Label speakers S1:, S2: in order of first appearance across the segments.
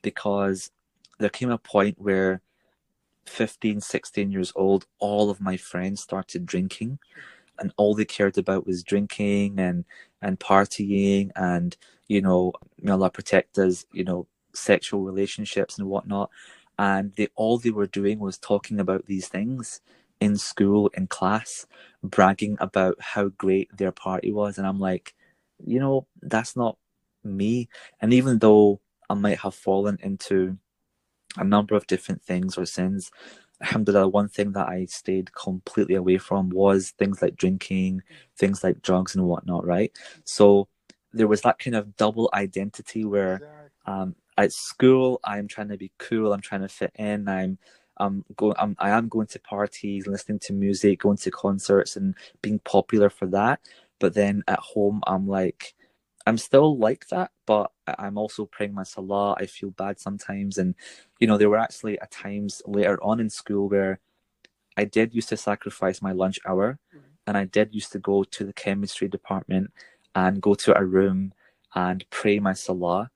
S1: because there came a point where 15, 16 years old, all of my friends started drinking, and all they cared about was drinking and partying and, may Allah protect us, sexual relationships and whatnot. And all they were doing was talking about these things in school, in class, bragging about how great their party was. And I'm like, that's not me. And even though I might have fallen into a number of different things or sins, alhamdulillah, one thing that I stayed completely away from was things like drinking, things like drugs and whatnot, right? So there was that kind of double identity where at school I'm trying to be cool, I'm trying to fit in, I am going to parties, listening to music, going to concerts and being popular for that. But then at home I'm still like that, but I'm also praying my salah. I feel bad sometimes. And, there were actually at times later on in school where I did used to sacrifice my lunch hour, and I did used to go to the chemistry department and go to a room and pray my salah.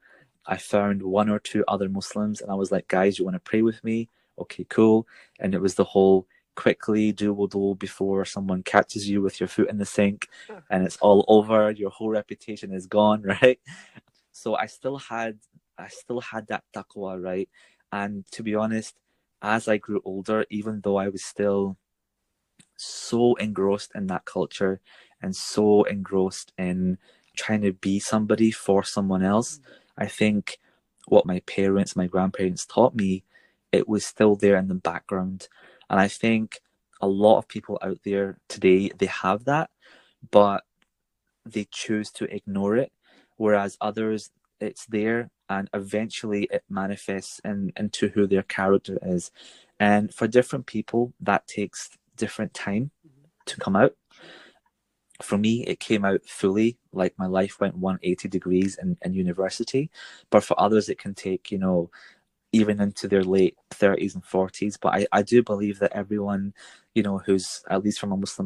S1: I found one or two other Muslims and I was like, guys, you want to pray with me? Okay, cool. And it was the whole quickly do wudu before someone catches you with your foot in the sink and it's all over, your whole reputation is gone, right? So I still had that taqwa, right? And to be honest, as I grew older, even though I was still so engrossed in that culture and so engrossed in trying to be somebody for someone else, I think what my parents, my grandparents taught me, it was still there in the background. And I think a lot of people out there today, they have that, but they choose to ignore it, whereas others, it's there and eventually it manifests into who their character is. And for different people, that takes different time to come out. For me, it came out fully, like my life went 180 degrees in university. But for others, it can take, even into their late 30s and 40s. But I do believe that everyone, who's at least from a Muslim